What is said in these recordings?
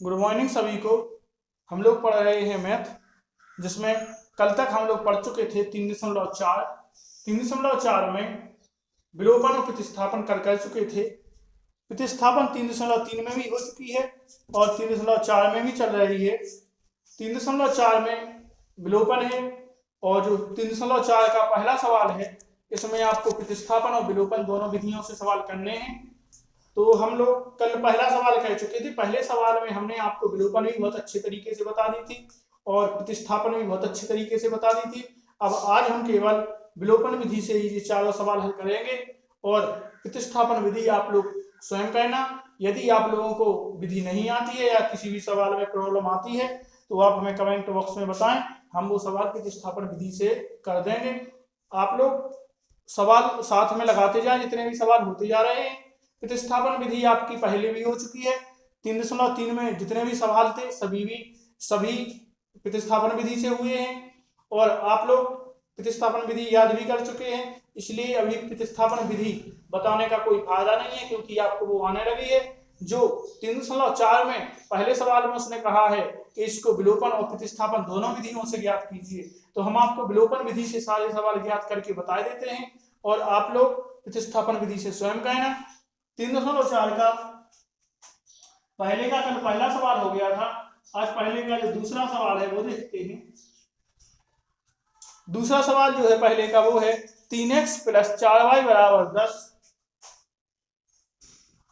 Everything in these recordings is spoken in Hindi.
गुड मॉर्निंग सभी को। हम लोग पढ़ रहे हैं मैथ, जिसमें कल तक हम लोग पढ़ चुके थे 3.4 में विलोपन और प्रतिस्थापन कर चुके थे। प्रतिस्थापन 3.3 में भी हो चुकी है और 3.4 में भी चल रही है। 3.4 में विलोपन है और जो 3.4 का पहला सवाल है, इसमें आपको प्रतिस्थापन और विलोपन दोनों विधियों से सवाल करने हैं। तो हम लोग कल पहला सवाल कर चुके थे। पहले सवाल में हमने आपको विलोपन भी बहुत अच्छे तरीके से बता दी थी और प्रतिस्थापन भी बहुत अच्छे तरीके से बता दी थी। अब आज हम केवल विलोपन विधि से ये चारों सवाल हल करेंगे और प्रतिस्थापन विधि आप लोग स्वयं करना। यदि आप लोगों को विधि नहीं आती है या किसी भी सवाल में प्रॉब्लम आती है तो आप हमें कमेंट बॉक्स में बताएं, हम वो सवाल प्रतिस्थापन विधि से कर देंगे। आप लोग सवाल साथ में लगाते जाएं, जितने भी सवाल होते जा रहे हैं। प्रतिस्थापन विधि आपकी पहले भी हो चुकी है। 3.3 में जितने भी सवाल थे सभी प्रतिस्थापन विधि से हुए हैं और आप लोग प्रतिस्थापन विधि याद भी कर चुके हैं। इसलिए अभी प्रतिस्थापन विधि बताने का कोई फायदा नहीं है, क्योंकि आपको वो आने लगी है। जो 3.4 में पहले सवाल में उसने कहा है कि इसको विलोपन और प्रतिस्थापन दोनों विधियों से ज्ञात कीजिए, तो हम आपको विलोपन विधि से सारे सवाल ज्ञात करके बता देते हैं और आप लोग प्रतिस्थापन विधि से स्वयं कहना। 3.4 का पहले का कल पहला सवाल हो गया था। आज पहले का जो दूसरा सवाल है वो देखते हैं। दूसरा सवाल जो है पहले का वो है 3x + 4y = 10।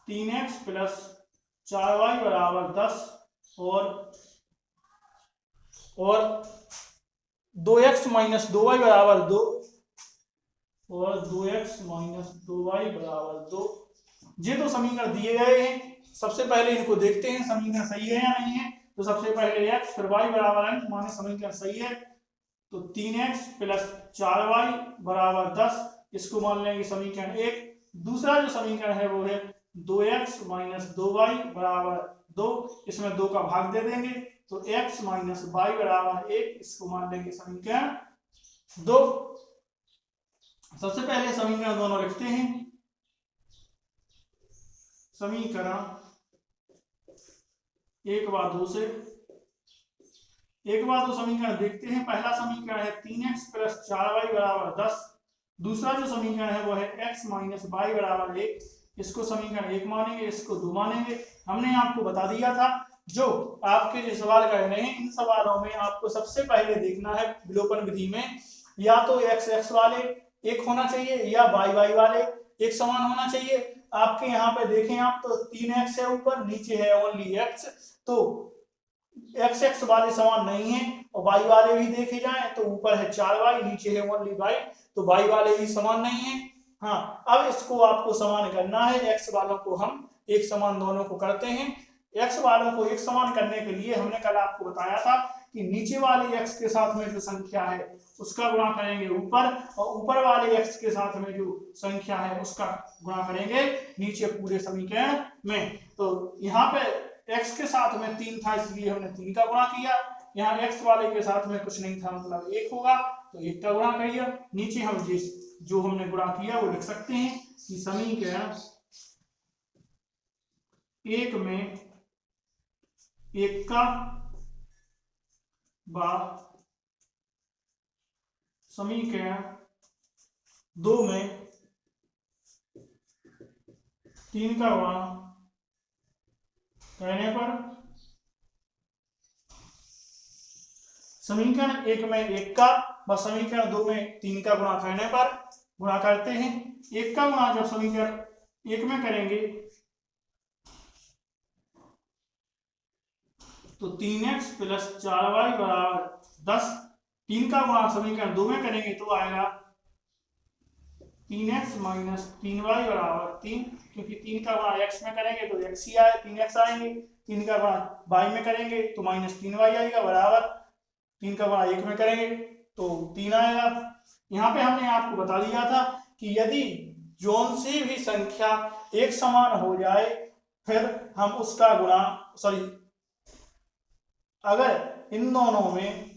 3x + 4y = 10 और 2x - 2y = 2 और 2x - 2y = 2। ये तो समीकरण दिए गए हैं। सबसे पहले इनको देखते हैं समीकरण सही है या नहीं है। तो सबसे पहले x फिर y बराबर अंक माने समीकरण सही है, तो 3x + 4y = 10, इसको मान लेंगे समीकरण 1। दूसरा जो समीकरण है वो है 2x - 2y = 2, इसमें 2 का भाग दे देंगे तो x - y = 1, इसको मान लेंगे समीकरण 2। सबसे पहले समीकरण दोनों लिखते हैं। समीकरण 1 व 2 से 1 व 2 समीकरण देखते हैं। पहला समीकरण है 3x + 4y = 10। दूसरा जो समीकरण है वो है x - y = 1, इसको समीकरण 1 मानेंगे, इसको 2 मानेंगे। हमने आपको बता दिया था जो आपके जो सवाल कर रहे हैं इन सवालों में आपको सबसे पहले देखना है विलोपन विधि में या तो x वाले एक होना चाहिए या y वाले एक समान होना चाहिए। आपके यहाँ पे देखें आप तो 3x है, ऊपर नीचे है ओनली x, तो x वाले समान नहीं है और y वाले भी देखे जाएं तो ऊपर है 4y, नीचे है ओनली y, तो y वाले भी समान नहीं है। हाँ, अब इसको आपको समान करना है। x वालों को हम एक समान दोनों को करते हैं। x वालों को एक समान करने के लिए हमने कल आपको बताया था कि नीचे वाले x के साथ में जो संख्या है उसका गुणा करेंगे ऊपर और ऊपर वाले x के साथ में जो संख्या है उसका गुणा करेंगे नीचे पूरे समीकरण में। तो यहाँ पे x के साथ में 3 था, इसलिए हमने 3 का गुणा किया। यहाँ x वाले के साथ में कुछ नहीं था, मतलब 1 होगा तो 1 का गुणा किया। नीचे हम जो हमने गुणा किया वो लिख सकते हैं कि समीकरण 1 में 1 का व समीकरण 2 में 3 का गुणा करने पर समीकरण 1 में 1 का व समीकरण 2 में 3 का गुणा करने पर गुणा करते हैं। 1 का गुणा जब समीकरण 1 में करेंगे तो 3x + 4y = 10। 3 का गुणा समीकरण 2 में करेंगे तो आएगा 3x - 3y = 3, क्योंकि 3 का गुणा x में करेंगे तो x ही आए 3x आएंगे। 3 का गुणा y में करेंगे तो -3y आएगा बराबर 3 का गुणा 1 में करेंगे तो 3 आएगा। यहाँ पे हमने आपको बता दिया था कि यदि जोन सी भी संख्या एक समान हो जाए फिर हम उसका गुणा अगर इन दोनों में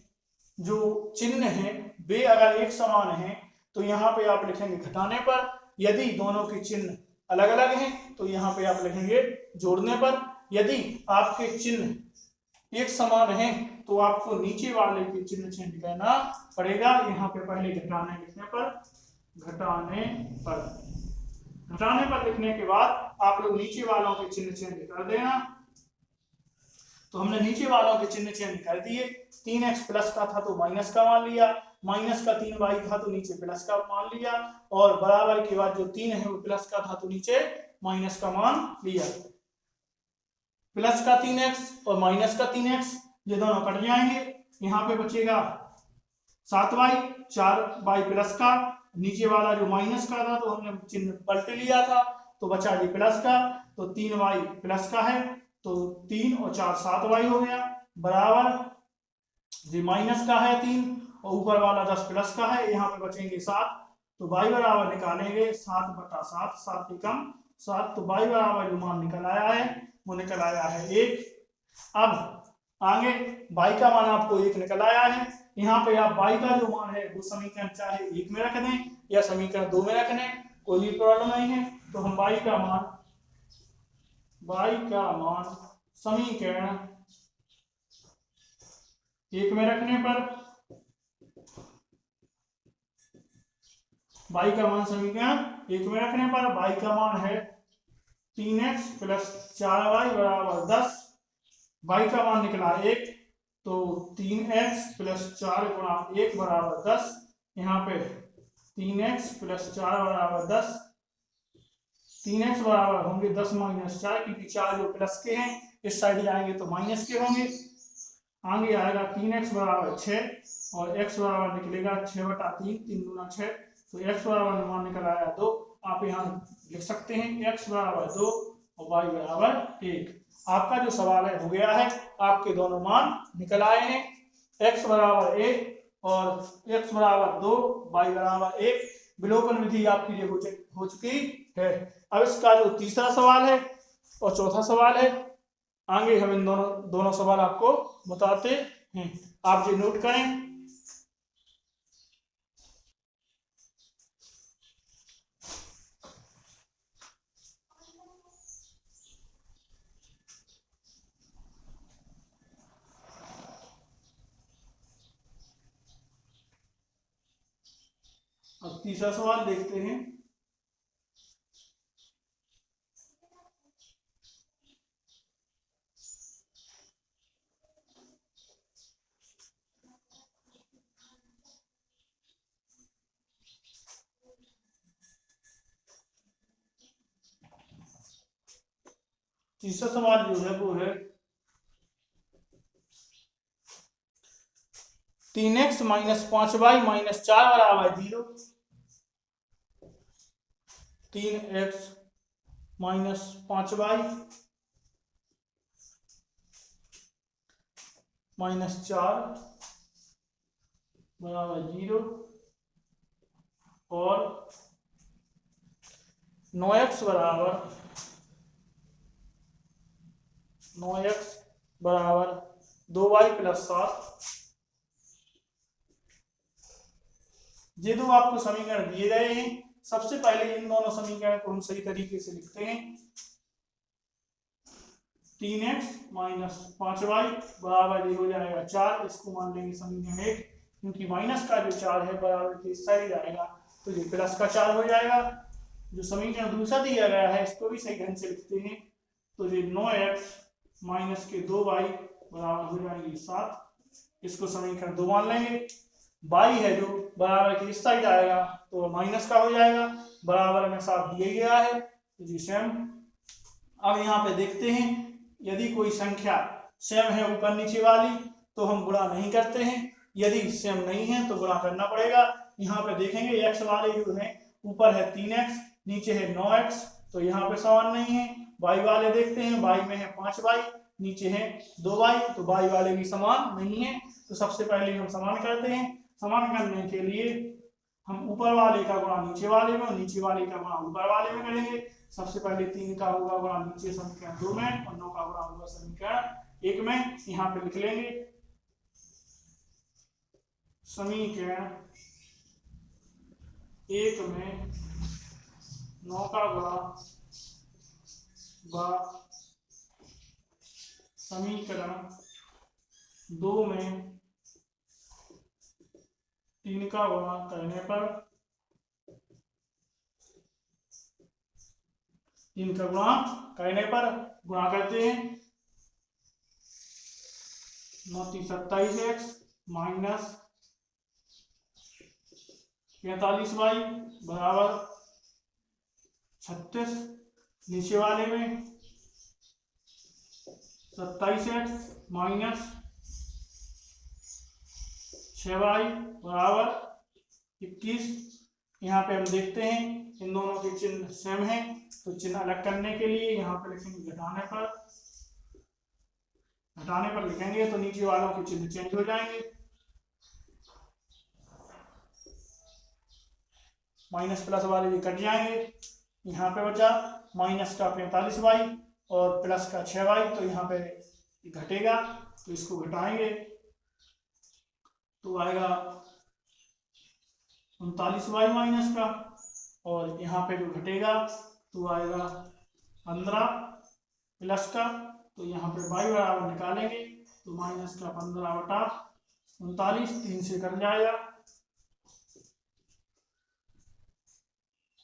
जो चिन्ह है वे अगर एक समान हैं तो यहाँ पे आप लिखेंगे घटाने पर। यदि दोनों के चिन्ह अलग अलग हैं तो यहाँ पे आप लिखेंगे जोड़ने पर। यदि आपके चिन्ह एक समान हैं तो आपको नीचे वाले के चिन्ह चेंज करना पड़ेगा। यहाँ पे पहले घटाने लिखने पर, घटाने पर लिखने के बाद आप लोग नीचे वालों के चिन्ह चेंज कर देना। तो हमने नीचे वालों के चिन्ह चेंज कर दिए। 3x प्लस का था तो माइनस का मान लिया, माइनस का 3y था तो नीचे प्लस का मान लिया, और बराबर के बाद जो 3 है वो प्लस का था तो नीचे माइनस का मान लिया। प्लस का 3x और माइनस का 3x ये दोनों कट जाएंगे। यहाँ पे बचेगा 7y, 4y प्लस का, नीचे वाला जो माइनस का था तो हमने चिन्ह पलट लिया था तो बचा ये प्लस का, तो 3y प्लस का है तो 3 और 4 7y हो गया, बराबर ये माइनस का है 3 और ऊपर वाला 10 प्लस का है, यहाँ पे बचेंगे 7, तो y बराबर निकालेंगे 7/7, 7 के कम 7, तो y बराबर जो मान निकल आया है वो निकल आया है 1। अब आगे y का मान आपको 1 निकल आया है। यहाँ पे आप y का जो मान है वो समीकरण चाहे 1 में रख दें या समीकरण 2 में रख दें, कोई भी प्रॉब्लम नहीं है। तो हम y का मान समीकरण 1 में रखने पर, y का मान समीकरण 1 में रखने पर y का मान है 3x प्लस 4y बराबर 10। y का मान निकला 1, तो 3x प्लस 4 गुणा 1 बराबर 10। यहाँ पे 3x प्लस 4 बराबर 10, 3x बराबर होंगे 10 माइनस 4, क्योंकि 4 जो प्लस के हैं इस साइड जाएंगे तो माइनस के होंगे। आगे आएगा 3x बराबर 6 और x बराबर निकलेगा 6/3, 3 दूना 6, तो x बराबर मान निकल आया 2। आप यहाँ लिख सकते हैं x बराबर 2 और y बराबर 1। आपका जो सवाल है हो गया है, आपके दोनों मान निकल आए हैं, x बराबर 1 और x बराबर 2, y बराबर 1। विलोपन विधि आपकी ये हो चुकी है। अब इसका जो तीसरा सवाल है और चौथा सवाल है, आगे हम इन दोनों सवाल आपको बताते हैं, आप ये नोट करें। अब तीसरा सवाल देखते हैं। तीसरा सवाल जो है वो है 3x माइनस 5y माइनस 4 बराबर 0। 3x माइनस 5y माइनस 4 बराबर 0 और 9x बराबर 2y प्लस 7। ये दो आपको समीकरण दिए गए हैं। सबसे पहले इन दोनों समीकरण को हम सही तरीके से लिखते हैं। 3x माइनस 5y बराबर ये हो जाएगा 4, इसको मान लेंगे समीकरण 1, क्योंकि माइनस का जो 4 है बराबर के इस साइड जाएगा तो ये प्लस का 4 हो जाएगा। जो समीकरण दूसरा दिया गया है इसको भी सही ढंग से लिखते हैं, तो ये 9x माइनस के 2y बराबर हो जाएंगे 7, इसको समीकरण 2 मान लेंगे। y है जो बराबर के इस साइड आएगा तो माइनस का हो जाएगा, बराबर में 7 दिया गया है तो जी सेम। अब यहाँ पे देखते हैं, यदि कोई संख्या सेम है ऊपर नीचे वाली तो हम गुणा नहीं करते हैं, यदि सेम नहीं है तो गुणा करना पड़ेगा। यहाँ पे देखेंगे x वाले जो है ऊपर है 3x नीचे है 9x, तो यहाँ पे समान नहीं है। y वाले देखते हैं, y में है 5y नीचे है 2y, तो y वाले भी समान नहीं है। तो सबसे पहले हम समान करते हैं। समान करने के लिए हम ऊपर वाले का गुणा नीचे वाले में और नीचे वाले का गुणा ऊपर वाले में करेंगे। सबसे पहले 3 का होगा गुणा नीचे समीकरण 2 में और 9 का गुणा होगा समीकरण 1 में। यहाँ पे लिख लेंगे समीकरण 1 में 9 का गुणा समीकरण 2 में 3 का गुणा करने पर 3 का गुणा गुणा करते हैं 9×27x माइनस 45y बराबर 36। नीचे वाले में 27x माइनस 6y बराबर 21। यहाँ पे हम देखते हैं इन दोनों के चिन्ह सेम हैं, तो चिन्ह अलग करने के लिए यहाँ पे लिखेंगे घटाने पर लिखेंगे तो नीचे वालों के चिन्ह चेंज हो जाएंगे। माइनस प्लस वाले भी कट जाएंगे। यहाँ पे बचा माइनस का 45y और प्लस का 6y, तो यहाँ पे घटेगा तो इसको घटाएंगे तो आएगा 39y माइनस का, और यहाँ पे जो घटेगा तो आएगा 15 प्लस का, तो यहाँ पे y बराबर निकालेंगे तो माइनस का 15/39 3 से कट जाएगा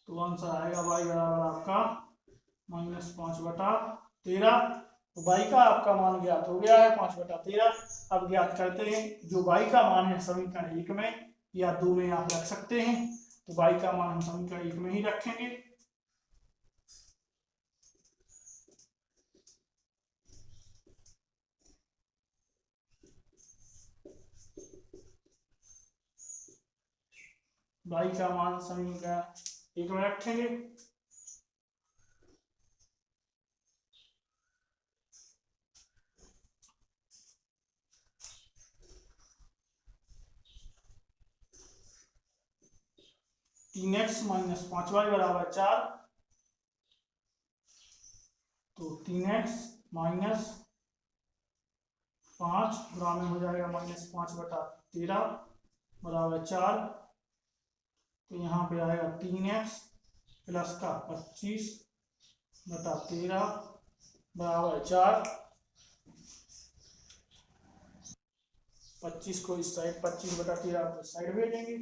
तो आंसर आएगा y बराबर आपका -5/13। तो y का आपका मान ज्ञात हो गया है 5/13। अब ज्ञात करते हैं जो y का मान है समीकरण 1 में या 2 में आप रख सकते हैं, तो y का मान हम समीकरण 1 में ही रखेंगे। y का मान समीकरण 1 में रखेंगे। तीन एक्स माइनस 5y बराबर 4, तो 3x माइनस 5 गुणा में हो जाएगा -5/13 बराबर 4, तो यहाँ पे आएगा 3x प्लस का 25/13 बराबर 4। 25 को इस साइड 25/13 को इस साइड भेजेंगे।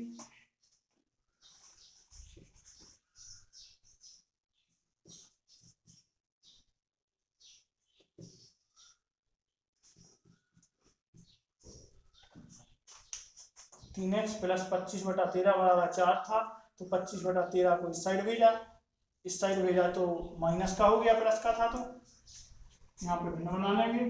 तीन एक्स प्लस 25/13 बराबर 4 था, तो 25/13 को इस साइड भेजा तो माइनस का हो गया, प्लस का था तो यहाँ पे भिन्न बना लेंगे।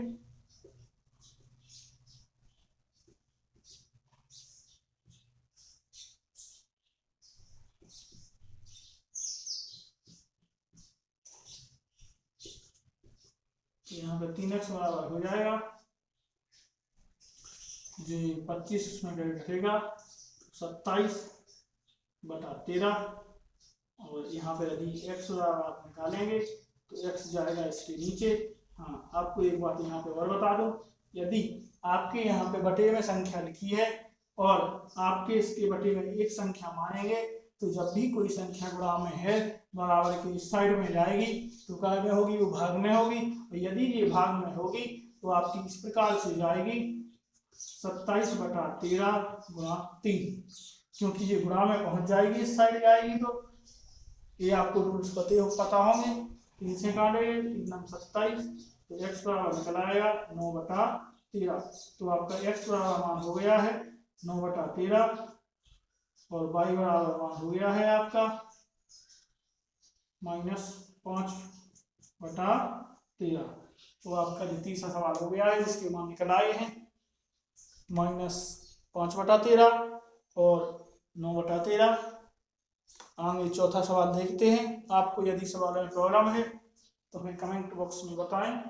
यहाँ पे 3x बराबर हो जाएगा जी 25, इसमें घटेगा 27/13, और यहाँ पे यदि x बराबर आप निकालेंगे तो x जाएगा इसके नीचे। हाँ, आपको एक बात यहाँ पे और बता दो, यदि आपके यहाँ पे बटे में संख्या लिखी है और आपके इसके बटे में एक संख्या मानेंगे, तो जब भी कोई संख्या गुणा में है बराबर की इस साइड में जाएगी तो क्या में होगी, वो भाग में होगी, और यदि ये भाग में होगी तो आपकी इस प्रकार से जाएगी 27/13 गुणा 3, क्योंकि ये गुणा में पहुंच जाएगी इस साइड जाएगी, तो ये आपको रूल्स पता होंगे। 3 से काटेंगे 3 9 27, तो x बराबर निकल आएगा 9/13। तो आपका x बराबर मान हो गया है 9/13 और y बराबर मान हो गया है आपका -5/13। तो आपका जो तीसरा सवाल हो गया है जिसके मान निकल आए हैं -5/13 और 9/13। आगे चौथा सवाल देखते हैं। आपको यदि सवाल में प्रॉब्लम है तो हमें कमेंट बॉक्स में बताएं।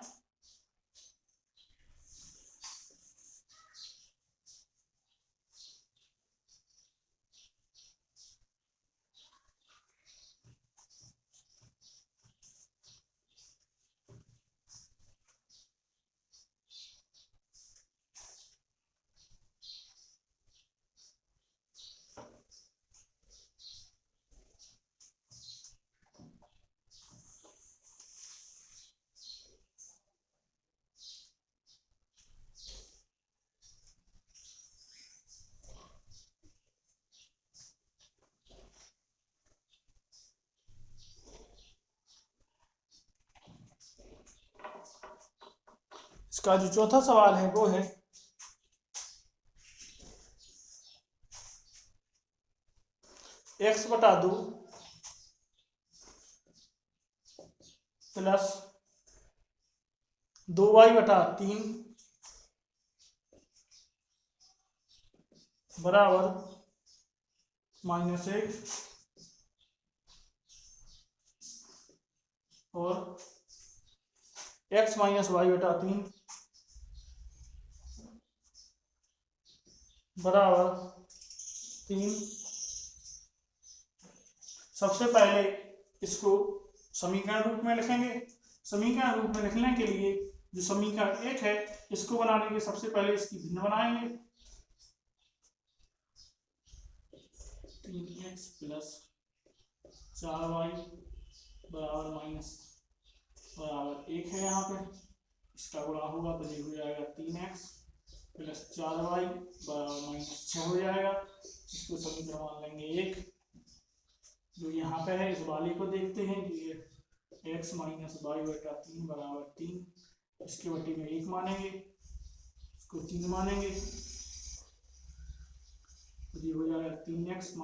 इसका जो चौथा सवाल है वो है x/2 प्लस 2y/3 बराबर -1 और x - y/3 बराबर 3। सबसे पहले इसको समीकरण रूप में लिखेंगे। समीकरण रूप में लिखने के लिए जो समीकरण 1 है इसको बनाने के सबसे पहले इसकी भिन्न बनाएंगे। 3x प्लस 4y बराबर -1 है। यहाँ पे इसका गुणा होगा तो ये हो जाएगा 3x प्लस 4y बराबर -6 हो जाएगा। इसको समीकरण मान लेंगे 1। जो यहाँ पे है इस वाले को देखते हैं कि ये x - y/3 बराबर 3, इसके बटे में 1 मानेंगे, इसको 3 मानेंगे तो ये हो जाएगा 3x - y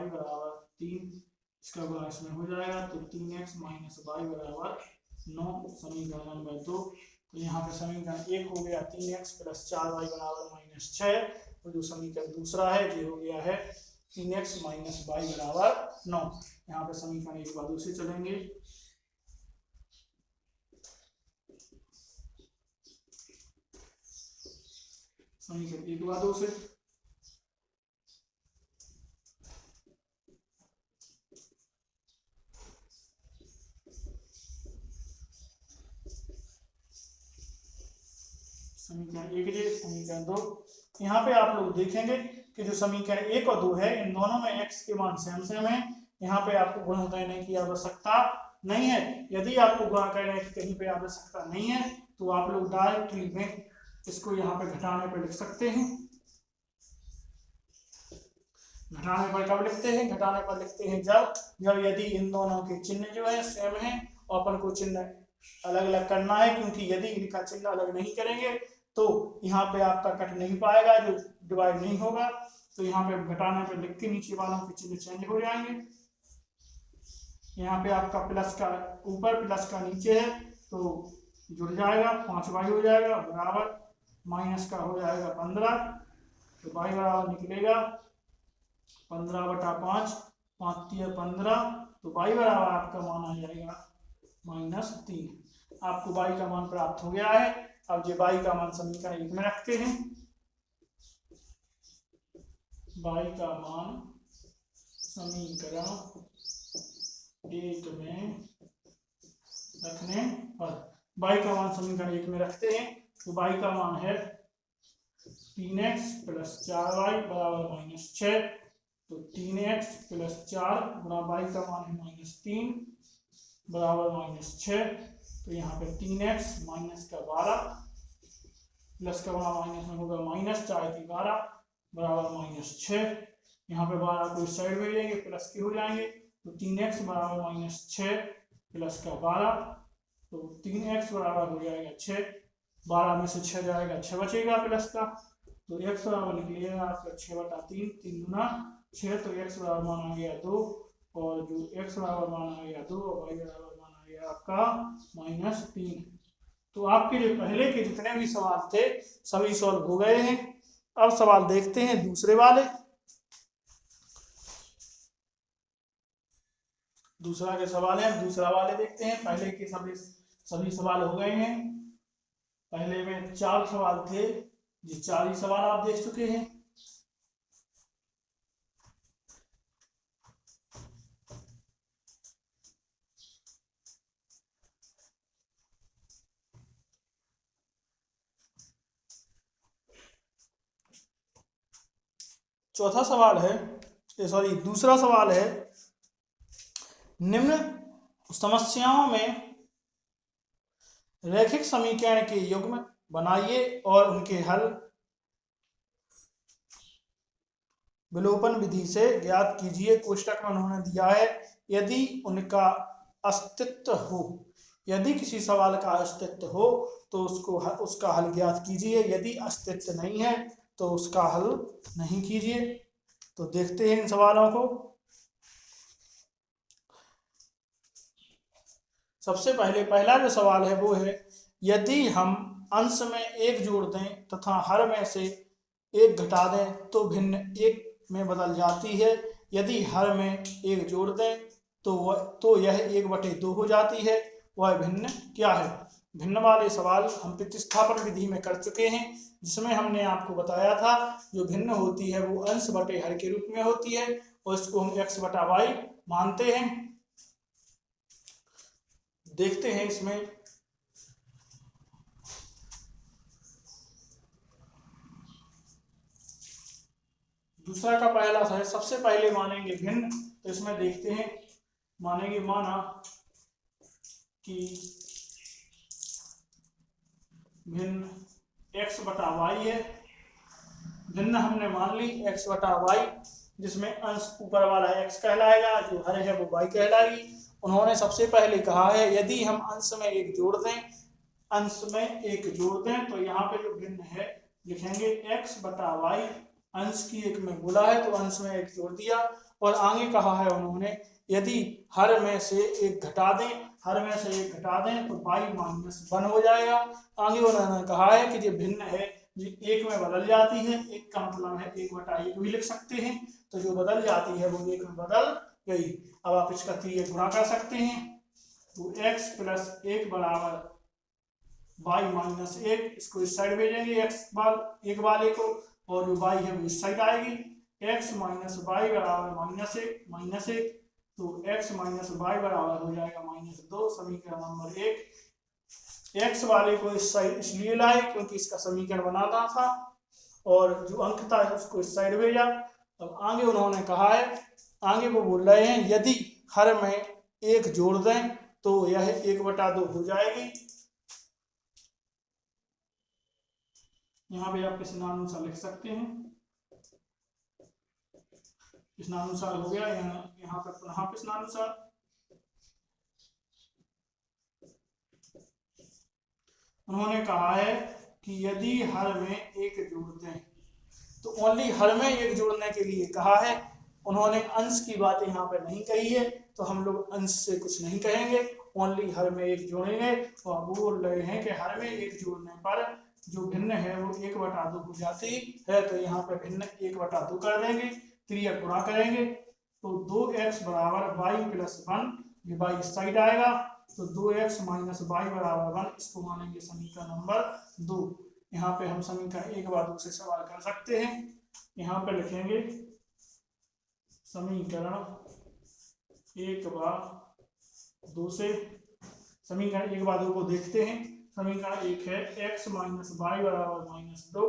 बराबर 3। इसका गुणा इसमें हो जाएगा तो 3x - y बराबर 9। समीकरण नंबर 2। तो यहाँ पे समीकरण 1 हो गया 3x प्लस 4y बराबर -6। और जो समीकरण दूसरा है ये हो गया है 3x - y बराबर 9। यहाँ पे समीकरण 1 व 2 से चलेंगे। समीकरण 1 व 2 से समीकरण 1 समीकरण 2। यहाँ पे आप लोग देखेंगे कि जो समीकरण 1 और 2 है इन दोनों में x के मान सेम है। यहाँ पे आपको गुणा करने की आवश्यकता नहीं है। यदि आपको गुणा करने की कहीं पे आवश्यकता नहीं है तो आप लोग डायरेक्टली में इसको यहाँ पे घटाने पर लिख सकते हैं। घटाने पर कब लिखते हैं? घटाने पर लिखते हैं जब यदि इन दोनों के चिन्ह जो है सेम है और अपन को चिन्ह अलग अलग करना है, क्योंकि यदि इनका चिन्ह अलग नहीं करेंगे तो यहाँ पे आपका कट नहीं पाएगा, जो डिवाइड नहीं होगा। तो यहाँ पे घटाने पर लिख के नीचे वालों के चिन्ह चेंज हो जाएंगे। यहाँ पे आपका प्लस का ऊपर प्लस का नीचे है तो जुड़ जाएगा, 5y हो जाएगा बराबर माइनस का हो जाएगा 15। तो y बराबर निकलेगा 15/5, 5 × 15। तो y बराबर आपका मान आ जाएगा -3। आपको y का मान प्राप्त हो गया है। अब ये y का मान समीकरण 1 में रखते हैं। y का मान समीकरण 1 में रखने पर y का मान समीकरण 1 में रखते हैं तो y का मान है 3x प्लस 4y बराबर -6। तो 3x प्लस 4 गुणा y का मान है -3 बराबर -6। तो यहाँ पे 3x माइनस का 12 प्लस का बड़ा माइनस में होगा -4 × 12 बराबर -6। यहाँ पे 12 को इस साइड में लेंगे प्लस के हो जाएंगे तो 3x बराबर -6 प्लस का 12। तो 3x बराबर हो जाएगा 6। 12 में से 6 जाएगा 6 बचेगा प्लस का। तो x बराबर निकलेगा आपका 6/3, 3 × 6। तो x बराबर मान आ गया 2 और जो x बराबर मान आ गया 2 और y बराबर मान आ गया आपका -3। तो आपके जो पहले के जितने भी सवाल थे सभी सॉल्व हो गए हैं। अब सवाल देखते हैं दूसरे वाले। दूसरा के सवाल है, दूसरा वाले देखते हैं। पहले के सभी सवाल हो गए हैं। पहले में 4 सवाल थे, ये 4 ही सवाल आप देख चुके हैं। चौथा सवाल है, दूसरा सवाल है, निम्न समस्याओं में रैखिक समीकरण के युग्म बनाइए और उनके हल विलोपन विधि से ज्ञात कीजिए। कोष्टक में उन्होंने दिया है यदि उनका अस्तित्व हो। यदि किसी सवाल का अस्तित्व हो तो उसका हल ज्ञात कीजिए, यदि अस्तित्व नहीं है तो उसका हल नहीं कीजिए। तो देखते हैं इन सवालों को। सबसे पहले पहला जो सवाल है वो है, यदि हम अंश में एक जोड़ दें तथा हर में से एक घटा दें तो भिन्न एक में बदल जाती है। यदि हर में एक जोड़ दें तो यह 1/2 हो जाती है। वह भिन्न क्या है? भिन्न वाले सवाल हम प्रतिस्थापन विधि में कर चुके हैं, जिसमें हमने आपको बताया था जो भिन्न होती है वो अंश बटे हर के रूप में होती है और इसको हम x/y मानते हैं। देखते हैं इसमें। दूसरा का पहला है, सबसे पहले मानेंगे भिन्न। तो इसमें देखते हैं, मानेंगे माना कि भिन्न x/y है। भिन्न हमने मान ली x/y, जिसमें अंश ऊपर वाला x कहलाएगा, जो हर है वो y कहलाएगी। उन्होंने सबसे पहले कहा है यदि हम अंश में एक जोड़ दें तो यहाँ पे जो भिन्न है लिखेंगे x/y। अंश की एक में बोला है तो अंश में एक जोड़ दिया। और आगे कहा है उन्होंने यदि हर में से एक घटा दें तो y-1 हो जाएगा। आगे उन्होंने कहा है कि जो भिन्न है जो एक में बदल जाती है, एक का मतलब है 1/1 भी लिख सकते हैं, तो जो बदल जाती है वो एक में बदल गई। अब आप इसका 3 गुणा कर सकते हैं, तो x + 1 बराबर y-1। इसको इस साइड भेजेंगे एक वाले को, और जो y है वो इस साइड आएगी। x - y बराबर -1, तो x - y बराबर हो जाएगा -2। समीकरण नंबर 1। x वाले को इस साइड इसलिए लाए क्योंकि इसका समीकरण बनाना था, और जो अंक था उसको इस साइड भेजा। अब आगे उन्होंने कहा है, आगे वो बोल रहे हैं यदि हर में एक जोड़ दें तो यह 1/2 हो जाएगी। यहाँ पे आप प्रश्नानुसार लिख सकते हैं। प्रश्नानुसार हो गया, यहाँ पर पुनः प्रश्नानुसार। उन्होंने कहा है कि यदि हर में एक जोड़ दें, तो ओनली हर में एक जोड़ने के लिए कहा है। उन्होंने अंश की बात यहाँ पर नहीं कही है, तो हम लोग अंश से कुछ नहीं कहेंगे, ओनली हर में एक जोड़ेंगे। और वो बोल रहे हैं कि हर में एक जोड़ने पर जो भिन्न है वो 1/2 हो जाती है, तो यहाँ पे भिन्न 1/2 कर देंगे, 3 गुणा करेंगे तो 2x बराबर y + 1, ये y इस साइड आएगा, तो 2x - y बराबर 1। इसको मानेंगे समीकरण नंबर 2। यहाँ पे हम समीकरण 1/2 से सवाल कर सकते हैं। यहाँ पे लिखेंगे समीकरण 1/2 से, समीकरण 1/2 को देखते हैं। समीकरण 1 है x - y बराबर -2,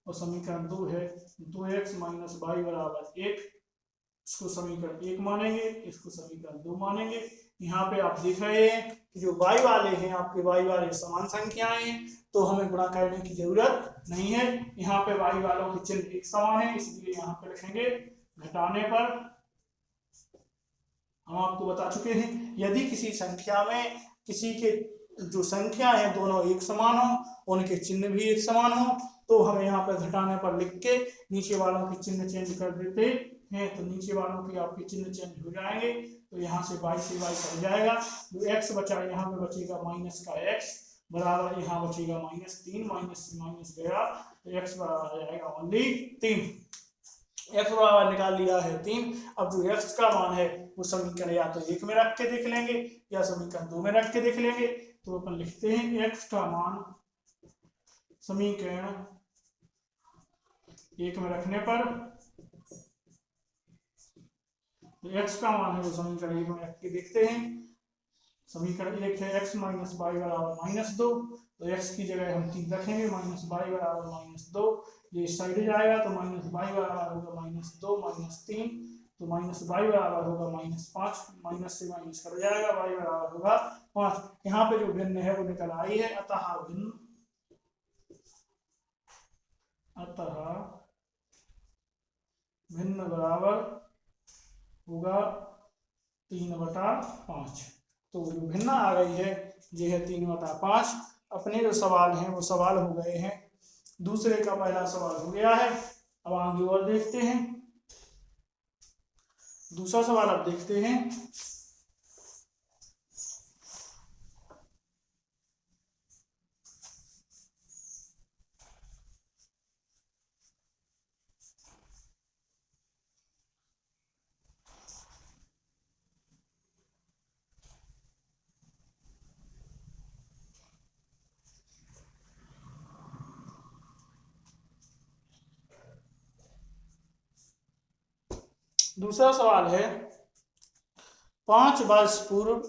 और समीकरण 2 है 2x - y बराबर 1। इसको समीकरण 1 मानेंगे, इसको समीकरण 2 मानेंगे। यहाँ पे आप देख रहे हैं कि जो y वाले हैं आपके y वाले समान संख्याएं हैं, तो हमें गुणा करने की जरूरत नहीं है। यहाँ पे y वालों के चिन्ह एक समान है, इसलिए यहाँ पे लिखेंगे घटाने पर। हम आपको बता चुके हैं यदि किसी संख्या में किसी के जो संख्या है दोनों एक समान हो, उनके चिन्ह भी एक समान हो, तो हम यहाँ पर घटाने पर लिख के नीचे वालों के चिन्ह चेंज कर देते हैं। तो नीचे वालों के आपके चिन्ह चेंज हो जाएंगे, तो यहाँ से y से y कट जाएगा। जो x बचा यहाँ पे बचेगा माइनस का x बराबर, यहाँ बचेगा -3, माइनस से माइनस गया तो x बराबर आ जाएगा ओनली 3। x बराबर निकाल लिया है 3। अब जो x का मान है वो समीकरण या तो 1 में रख के देख लेंगे या समीकरण 2 में रख के देख लेंगे। तो अपन लिखते हैं x का मान समीकरण 1 में रखने पर, तो x का मान है वो समीकरण 1 में रख के देखते हैं। समीकरण 1 है x - y बराबर -2, तो x की जगह हम 3 रखेंगे, -y बराबर -2, ये इस साइड जाएगा तो -y बराबर होगा -2 -3, तो -y बराबर होगा -5, माइनस से माइनस कर जाएगा, y बराबर होगा 5। यहाँ पे जो भिन्न है वो निकल आई है, अतः भिन्न बराबर होगा 3/5। तो जो भिन्न आ गई है ये है 3/5। अपने जो सवाल हैं वो सवाल हो गए हैं, दूसरे का पहला सवाल हो गया है। अब आगे और देखते हैं, दूसरा सवाल अब देखते हैं। दूसरा सवाल है 5 वर्ष पूर्व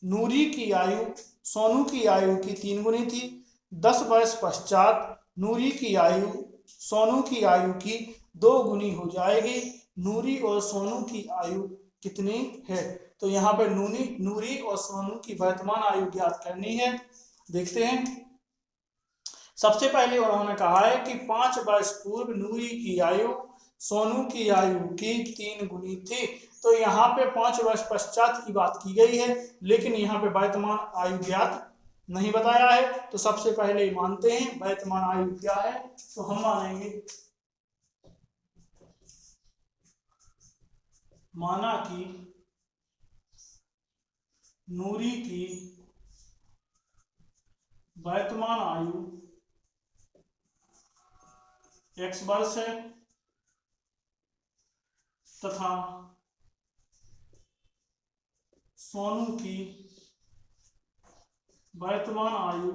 नूरी की आयु सोनू की आयु की 3 गुनी थी। 10 वर्ष पश्चात नूरी की आयु सोनू की आयु की 2 गुनी हो जाएगी। नूरी और सोनू की आयु कितनी है? तो यहाँ पर नूरी और सोनू की वर्तमान आयु ज्ञात करनी है। देखते हैं। सबसे पहले उन्होंने कहा है कि 5 वर्ष पूर्व नूरी की आयु सोनू की आयु की 3 गुनी थी। तो यहाँ पे 5 वर्ष पश्चात की बात की गई है, लेकिन यहाँ पे वर्तमान आयु ज्ञात नहीं बताया है। तो सबसे पहले मानते हैं वर्तमान आयु क्या है, तो हम मानेंगे माना कि नूरी की वर्तमान आयु x वर्ष है तथा सोनू की वर्तमान आयु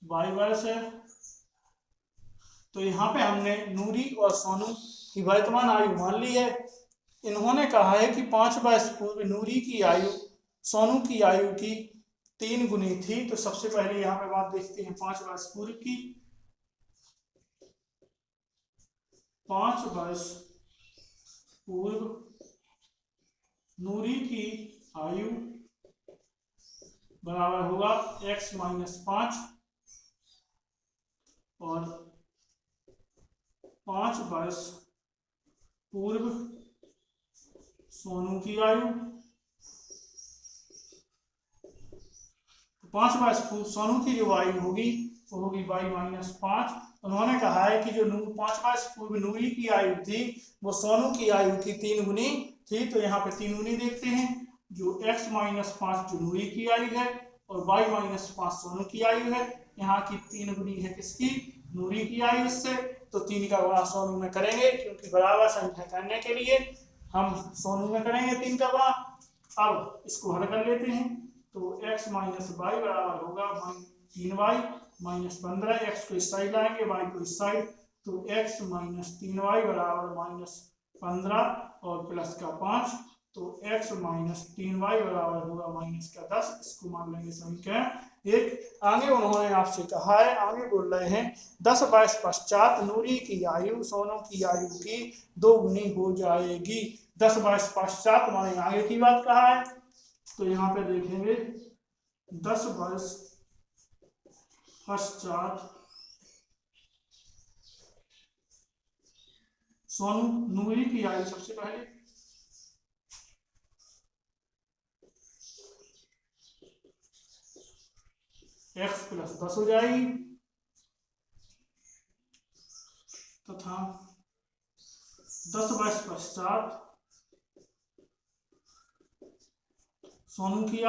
y वर्ष है। तो यहाँ पे हमने नूरी और सोनू की वर्तमान आयु मान ली है। इन्होंने कहा है कि 5 वर्ष पूर्व नूरी की आयु सोनू की आयु की 3 गुनी थी। तो सबसे पहले यहाँ पे बात देखते हैं 5 वर्ष पूर्व की। 5 वर्ष पूर्व नूरी की आयु बराबर होगा x - 5 और 5 वर्ष पूर्व सोनू की आयु। 5 वर्ष पूर्व सोनू की जो आयु होगी वो होगी y - 5। उन्होंने कहा है कि जो 5 वर्ष पूर्व नूरी की आयु थी वो सोनू की आयु की 3 गुनी थी। तो यहाँ पे 3 गुनी देखते हैं, जो x - 5 जो नूरी की आयु है और y - 5 सोनू की आयु है। यहाँ की 3 गुनी है किसकी? नूरी की आयु से। तो 3 का गुणा सोनू में करेंगे, क्योंकि बराबर संख्या करने के लिए हम सोनू में करेंगे 3 का गुणा। अब इसको हल कर लेते हैं। तो x - y बराबर होगा 3y - 15। x को इस साइड लाएंगे, y को इस साइड। तो x - 3y बराबर -15 और प्लस का 5। तो x - 3y बराबर होगा -10। इसको मान लेंगे समीकरण 1। आगे उन्होंने आपसे कहा है, आगे बोल रहे हैं 10 वर्ष पश्चात नूरी की आयु सोनू की आयु की 2 गुनी हो जाएगी। 10 वर्ष पश्चात माने आगे की बात कहा है। तो यहाँ पे देखेंगे 10 वर्ष पश्चात सोनू नूरी की आयु सबसे पहले x + 10 हो जाएगी तथा 10 वर्ष पश्चात सोनू की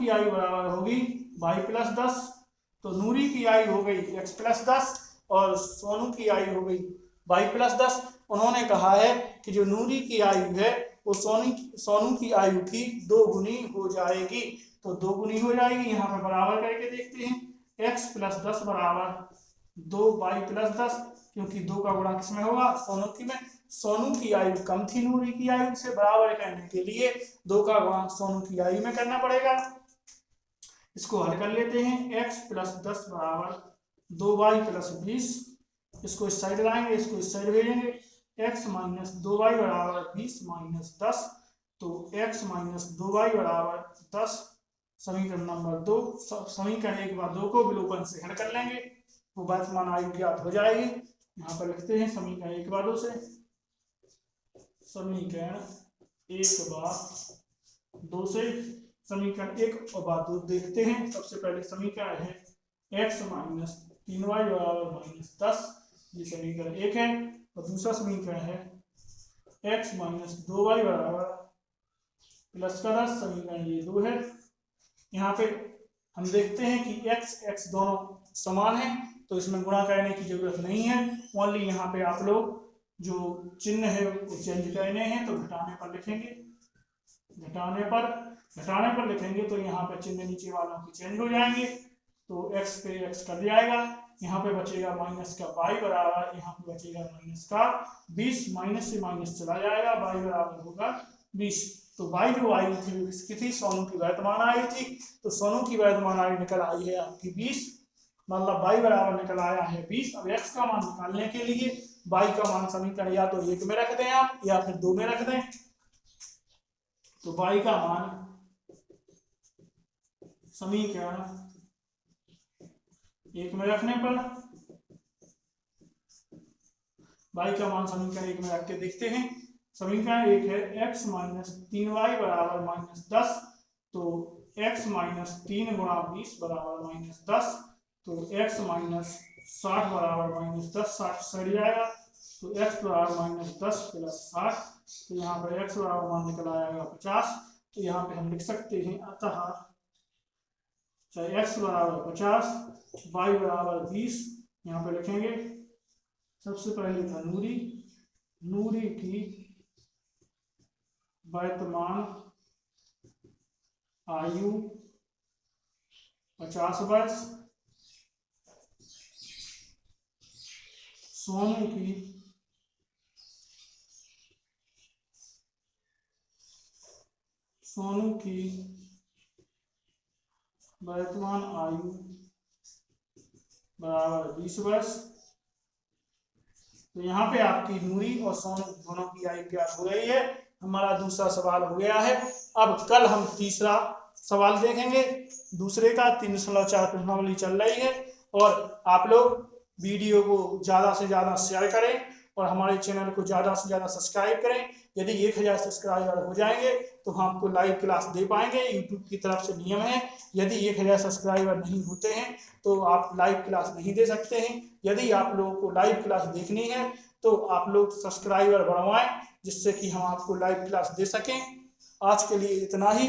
आयु बराबर होगी y + 10। तो नूरी की आयु हो गई x + 10 और सोनू की आयु हो गई y + 10। उन्होंने कहा है कि जो नूरी की आयु है वो सोनू की आयु की 2 गुनी हो जाएगी। तो 2 गुनी हो जाएगी। यहाँ पे बराबर करके देखते हैं। x + 10 बराबर 2y + 10, क्योंकि 2 का गुणा किसमें होगा? सोनू की में। सोनू की आयु कम थी नूरी की आयु से, बराबर करने के लिए 2 का गुणा सोनू की आयु में करना पड़ेगा। इसको हल कर लेते हैं। x + 10 बराबर 2y + 20। इसको इस साइड लाएंगे, इसको इस साइड भेजेंगे। x - 2y बराबर 20 - 10। तो x - 2y बराबर 10। समीकरण नंबर 2। समीकरण 1 व 2 को विलोपन से हल कर लेंगे। वो वर्तमान आयु ज्ञात हो जाएगी। यहाँ पर लिखते हैं समीकरण 1/2 से, समीकरण 1/2 से समीकरण 1 और 2 देखते हैं। सबसे पहले समीकरण है x माइनस 3y बराबर माइनस 10, ये समीकरण 1 है। और दूसरा समीकरण है x माइनस 2y बराबर प्लस का 10, समीकरण ये 2 है। यहाँ पे हम देखते हैं कि x दोनों समान है, तो इसमें गुणा करने की जरूरत नहीं है। ओनली यहाँ पे आप लोग जो चिन्ह है वो चेंज करने हैं, तो घटाने पर लिखेंगे, घटाने पर लिखेंगे तो यहाँ पे चिन्ह नीचे वालों के चेंज हो जाएंगे, तो x पे x कट जाएगा। यहाँ पे बचेगा माइनस का y बराबर, यहाँ पे बचेगा माइनस का 20, माइनस से माइनस चला जाएगा, y बराबर होगा 20। तो y जो आयु थी किसकी थी? सोनू की वर्तमान आयु थी। तो सोनू की वर्तमान आयु निकल आई है आपकी 20, मतलब y बराबर निकल आया है 20। अब x का मान निकालने के लिए y का मान समीकरण या तो 1 में रख दें आप या फिर 2 में रख दें। तो y का मान समीकरण 1 में रखने पर, y का मान समीकरण 1 में रख के देखते हैं। समीकरण 1 है x माइनस 3y बराबर माइनस 10, तो x माइनस 3 गुणा 20 बराबर माइनस 10, तो x माइनस 60 बराबर माइनस 10, 60 सड़ जाएगा, तो x बराबर माइनस 10 प्लस 60, तो यहाँ पर x बराबर मान निकल आएगा 50। तो यहाँ पे हम लिख सकते हैं अतः चाहे x बराबर 50, y बराबर 20, यहाँ पे लिखेंगे सबसे पहले था नूरी की वर्तमान आयु 50 वर्ष, सोनू की वर्तमान आयु बराबर 20 वर्ष। तो यहाँ पे आपकी नूरी और सोनू दोनों की आयु ज्ञात हो गई है। हमारा दूसरा सवाल हो गया है। अब कल हम तीसरा सवाल देखेंगे। दूसरे का 3.4 प्रश्नावली चल रही है, और आप लोग वीडियो को ज़्यादा से ज़्यादा शेयर करें और हमारे चैनल को ज़्यादा से ज़्यादा सब्सक्राइब करें। यदि 1000 सब्सक्राइबर हो जाएंगे तो हम आपको लाइव क्लास दे पाएंगे। यूट्यूब की तरफ से नियम है, यदि 1000 सब्सक्राइबर नहीं होते हैं तो आप लाइव क्लास नहीं दे सकते हैं। यदि आप लोगों को लाइव क्लास देखनी है तो आप लोग सब्सक्राइबर बढ़वाएं, जिससे कि हम आपको लाइव क्लास दे सकें। आज के लिए इतना ही,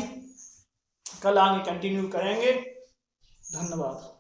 कल आगे कंटिन्यू करेंगे। धन्यवाद।